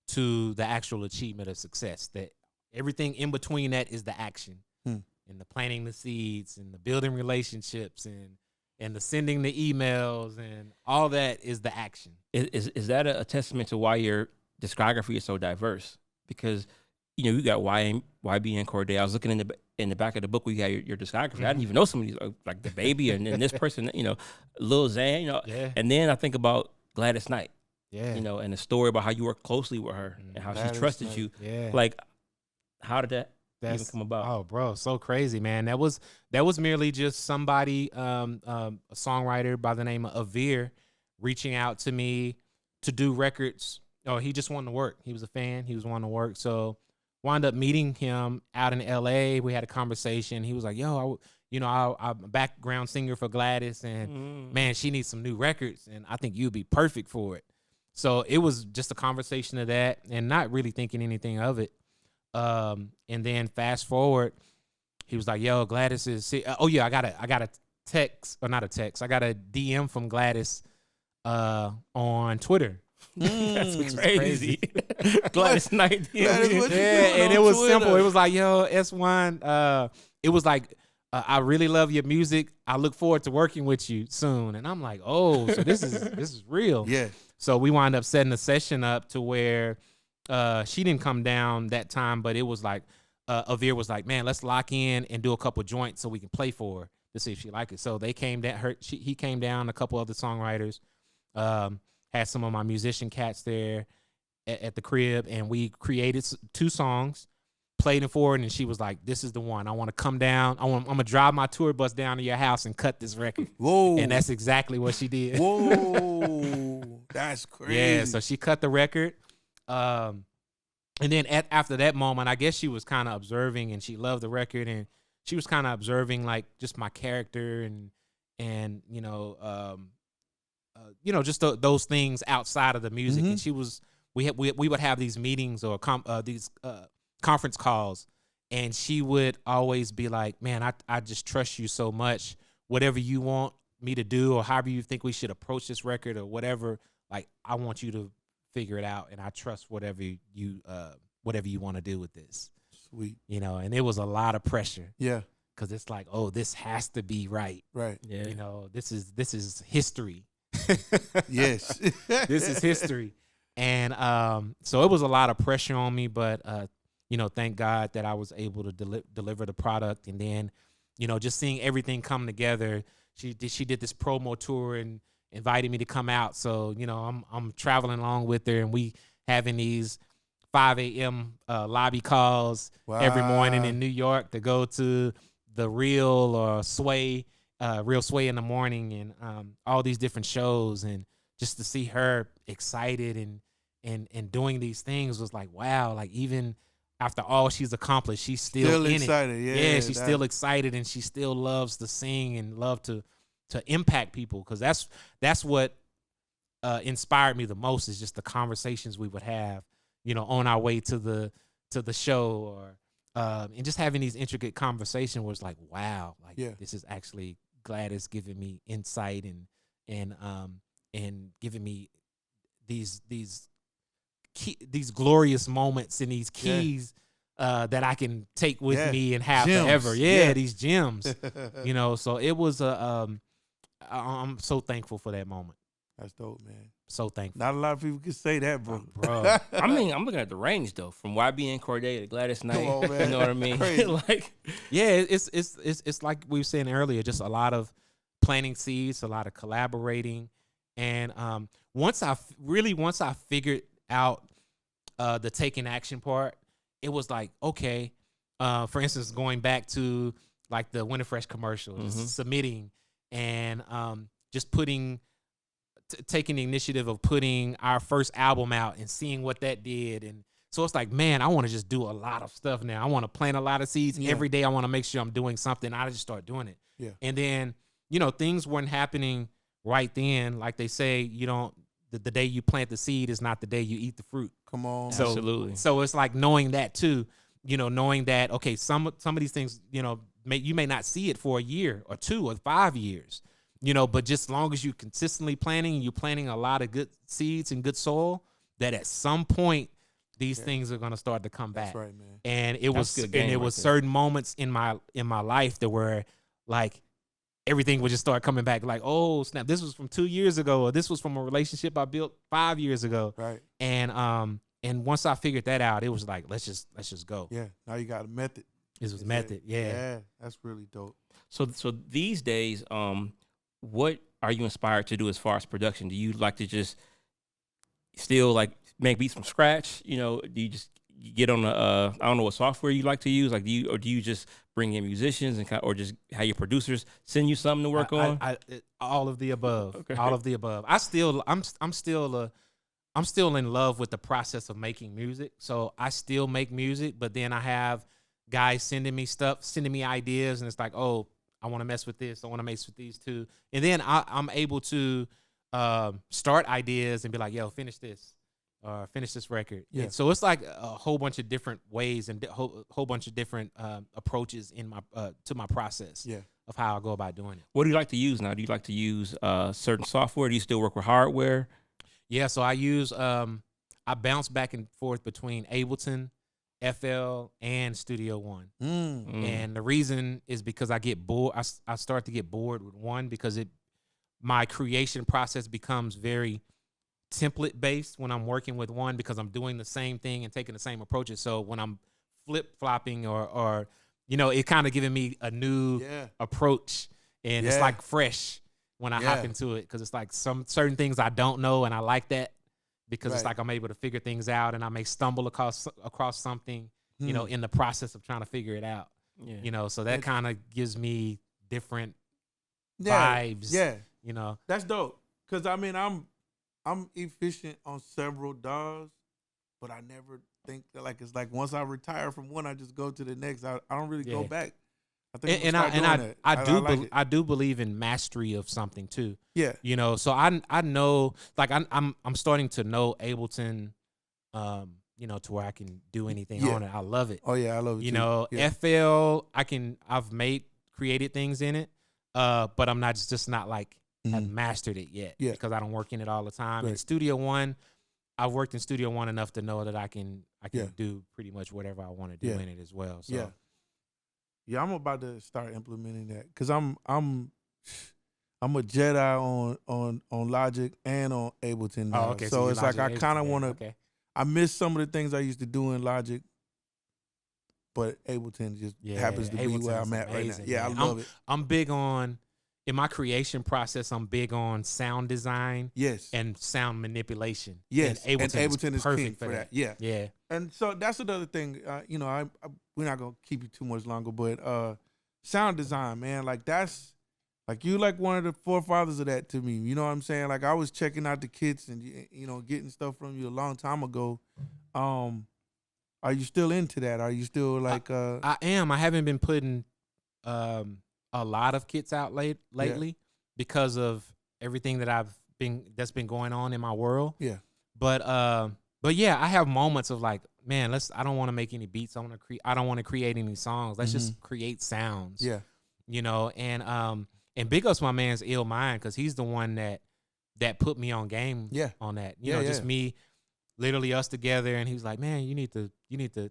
to the actual achievement of success. That everything in between that is the action. And the planting the seeds and the building relationships and the sending the emails and all that is the action. Is that a testament to why you're discography is so diverse because you got YBN Cordae. I was looking in the back of the book where you got your discography. I didn't even know some of these, like the Baby and this person, Lil Xan, and then I think about Gladys Knight, and the story about how you worked closely with her and how she trusted you. Yeah. Like, how did that even come about? Oh, bro, so crazy, man. That was merely just somebody, a songwriter by the name of Avir, reaching out to me to do records. Oh, he just wanted to work. He was a fan. He was wanting to work. So wound up meeting him out in LA. We had a conversation. He was like, yo, I'm a background singer for Gladys, and man, she needs some new records, and I think you'd be perfect for it. So it was just a conversation of that and not really thinking anything of it. And then fast forward, he was like, yo, Gladys is I got a text, or not a text. I got a DM from Gladys on Twitter. That's crazy. Gladys Knight. And it was simple. It was like, yo, S1, it was like, I really love your music. I look forward to working with you soon. And I'm like, oh, so this is real. Yeah. So we wound up setting a session up to where she didn't come down that time, but it was like Avir was like, man, let's lock in and do a couple joints so we can play for her to see if she liked it. So they came down. He came down. A couple other songwriters. Had some of my musician cats there at the crib, and we created 2 songs, played it for her, and she was like, this is the one. I want to come down. I'm going to drive my tour bus down to your house and cut this record. Whoa. And that's exactly what she did. Whoa. That's crazy. Yeah, so she cut the record. And then after that moment, I guess she was kind of observing, and she loved the record, and she was kind of observing like just my character and just those things outside of the music. And she was, we would have these meetings or these conference calls, and she would always be like, man, I just trust you so much. Whatever you want me to do, or however you think we should approach this record or whatever, like, I want you to figure it out, and I trust whatever you want to do with this. Sweet. And it was a lot of pressure. Yeah. Cause it's like, oh, this has to be right. Right. Yeah. This is history. Yes. This is history. And so it was a lot of pressure on me, but thank God that I was able to deliver the product. And then, just seeing everything come together. She did this promo tour and invited me to come out. So, I'm traveling along with her, and we having these 5 a.m. Lobby calls every morning in New York to go to the Real or Sway, Real Sway in the morning, and all these different shows, and just to see her excited and doing these things was like, wow, like even after all she's accomplished, she's still in excited. it. Yeah, she's still excited, and she still loves to sing and love to impact people, because that's what inspired me the most, is just the conversations we would have, on our way to the show, or and just having these intricate conversations was like, wow, like this is actually Gladys giving me insight and giving me these glorious moments and these keys that I can take with me and have gems. Forever. Yeah, these gems. So it was I'm so thankful for that moment. That's dope, man. So thankful. Not a lot of people can say that, bro. I mean, I'm looking at the range though, from YBN Cordae to Gladys Knight. Come on, man. You know what I mean? Like, yeah, it's like we were saying earlier, just a lot of planting seeds, a lot of collaborating, and once I figured out the taking action part, it was like, okay, for instance, going back to like the Winter Fresh commercial, just submitting and just taking the initiative of putting our first album out and seeing what that did. And so it's like, man, I want to just do a lot of stuff now. I want to plant a lot of seeds every day. I want to make sure I'm doing something. I just start doing it. Yeah. And then, things weren't happening right then. Like they say, the day you plant the seed is not the day you eat the fruit. Come on. So, absolutely. So it's like knowing that too, knowing that, okay, some of these things, you may not see it for a year or 2 or 5 years, but just as long as you consistently planting, and you're planting a lot of good seeds and good soil, that at some point these things are going to start to come back. That's right, man. And it was certain moments in my life that were like, everything would just start coming back, like, oh snap, this was from 2 years ago, or this was from a relationship I built 5 years ago. Right. And And once I figured that out, it was like, let's just go. Yeah. Now you got a method. This was method. Yeah. That's really dope. So these days, what are you inspired to do as far as production? Do you like to just still like make beats from scratch? You know, do you just get on I don't know what software you like to use? Like, do you just bring in musicians and or just have your producers send you something to work on? All of the above. Okay. All of the above. I'm still in love with the process of making music. So I still make music, but then I have guys sending me stuff, sending me ideas, and it's like, oh, I want to mess with this. I want to mess with these two. And then I'm able to start ideas and be like, yo, finish this. Or finish this record. Yeah. And so it's like a whole bunch of different ways and whole bunch of different approaches in my to my process. Yeah. Of how I go about doing it. What do you like to use now? Do you like to use certain software? Do you still work with hardware? Yeah, so I use I bounce back and forth between Ableton, FL, and Studio One. And the reason is because I get bored. I start to get bored with one because my creation process becomes very template based when I'm working with one because I'm doing the same thing and taking the same approaches. So when I'm flip flopping or you know, it kind of giving me a new approach, and it's like fresh when I hop into it because it's like some certain things I don't know and I like that because it's like I'm able to figure things out and I may stumble across something, you know, in the process of trying to figure it out. Yeah. You know, so that kind of gives me different vibes. Yeah, you know, that's dope because I mean I'm efficient on several DAWs, but I never think that like it's like once I retire from one, I just go to the next. I don't really go back. I think I do believe in mastery of something too. Yeah, you know, so I know like I'm starting to know Ableton, you know, to where I can do anything on it. I love it. Oh yeah, I love it. You too. know, FL I've created things in it, but I'm just not like. Have mastered it yet because I don't work in it all the time. In Studio One, I've worked in Studio One enough to know that I can do pretty much whatever I want to do in it as well. So yeah, I'm about to start implementing that because I'm a Jedi on Logic and on Ableton now. Oh, okay. So it's Logic, like I kind of want to. Okay. I miss some of the things I used to do in Logic, but Ableton just happens to be where I'm at right now. Yeah, man. I love it. I'm big on. In my creation process, I'm big on sound design, and sound manipulation. Yes, and Ableton is perfect for that. Yeah, yeah. And so that's another thing. You know, we're not gonna keep you too much longer, but sound design, man, like that's like you like one of the forefathers of that to me. You know what I'm saying? Like I was checking out the kits and you know getting stuff from you a long time ago. Are you still into that? Are you still like? I am. I haven't been putting. A lot of kits out lately because of everything that's been going on in my world. Yeah. But yeah, I have moments of like, man, I don't want to make any beats. I don't want to create any songs. Let's just create sounds. Yeah. You know, and big ups my man's Ill Mind because he's the one that put me on game on that. You know, just me, literally us together, and he was like, man, you need to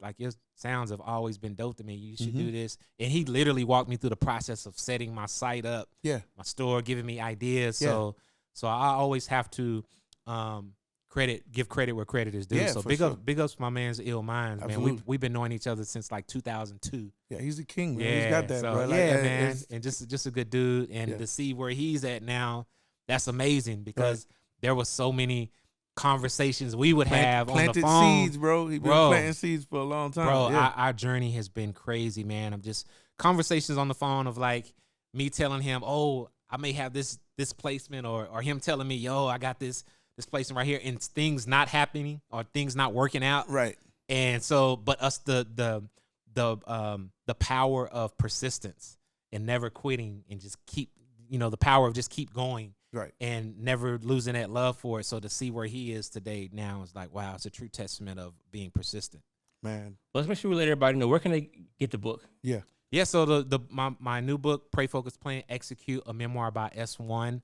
like your sounds have always been dope to me. You should do this. And he literally walked me through the process of setting my site up, my store, giving me ideas. So I always have to give credit where credit is due. Yeah, so big ups my man's Ill Minds, man. We've been knowing each other since like 2002. Yeah, he's a king, man. He's got that, so, bro. Like, man. And just a good dude. And to see where he's at now, that's amazing because there was so many conversations we would have on the phone. Planted seeds, bro. He's been planting seeds for a long time. Bro, our journey has been crazy, man. I'm just conversations on the phone of like me telling him, oh, I may have this placement, or him telling me, yo, I got this placement right here, and things not happening or things not working out. Right. And so, but us the power of persistence and never quitting and just keep, you know, the power of just keep going. Right. And never losing that love for it. So to see where he is today now is like, wow, it's a true testament of being persistent. Man. Let's make sure we let everybody know, where can they get the book? Yeah. Yeah, so my new book, Pray, Focus, Plan, Execute, a memoir by S1.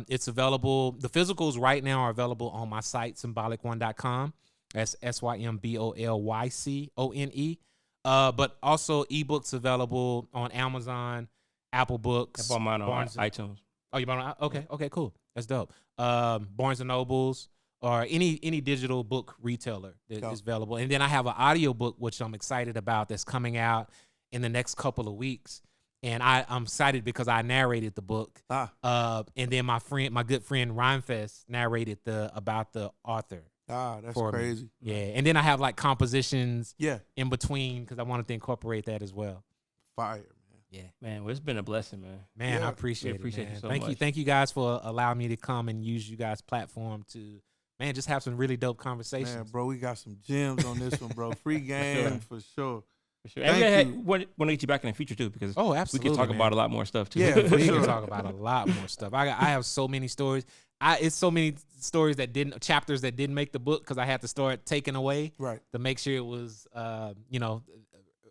It's available. The physicals right now are available on my site, symbolycone.com. That's SYMBOLYCONE. But also ebooks available on Amazon, Apple Books. I bought mine on iTunes. Oh, you bought it? Okay, cool. That's dope. Barnes and Nobles, or any digital book retailer that is available. And then I have an audio book, which I'm excited about, that's coming out in the next couple of weeks. And I'm excited because I narrated the book. And then my good friend Rhymefest narrated about the author. That's crazy. Me. Yeah. And then I have like compositions in between because I wanted to incorporate that as well. Fire. Yeah, man. Well, it's been a blessing, man. I appreciate it. Appreciate man. you so much. Thank you guys for allowing me to come and use you guys' platform to, man, just have some really dope conversations. Man, bro, we got some gems on this one, bro. Free game for sure. And we want to get you back in the future too, because absolutely, we can talk about a lot more stuff too. Yeah, we can talk about a lot more stuff. I have so many stories. It's so many stories chapters that didn't make the book because I had to start taking away to make sure it was,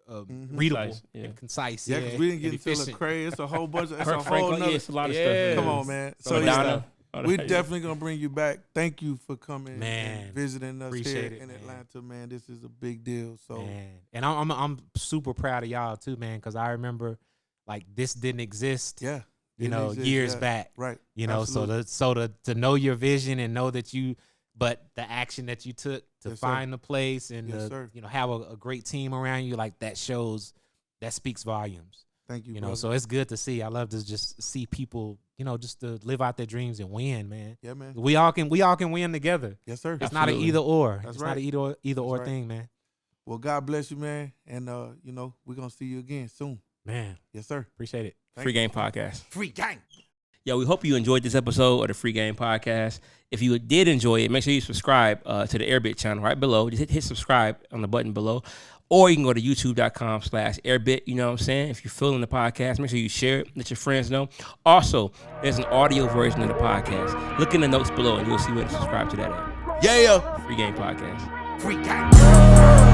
readable and concise. Yeah, because we didn't get into the crazy. It's a whole bunch of, it's a lot of stuff. Come on, man. So we're definitely gonna bring you back. Thank you for coming and visiting us here in Atlanta, man. This is a big deal. So, and I'm super proud of y'all too, man, because I remember like this didn't exist. Yeah. Years back. Right. So to know your vision and know that but the action that you took to find the place and have a great team around you, like that speaks volumes. Thank you, so it's good to see. I love to just see people, just to live out their dreams and win, man. Yeah, man. We all can win together. Yes, sir. It's not an either or. That's it's not an either or thing, man. Well, God bless you, man. And we're gonna see you again soon. Man. Yes, sir. Appreciate it. Free Game Podcast. Free Game. Yo, we hope you enjoyed this episode of the Free Game Podcast. If you did enjoy it, make sure you subscribe to the Airbit channel right below. Just hit subscribe on the button below. Or you can go to youtube.com/Airbit. You know what I'm saying? If you're feeling the podcast, make sure you share it. Let your friends know. Also, there's an audio version of the podcast. Look in the notes below and you'll see where to subscribe to that at. Yeah. Free Game Podcast. Free Game.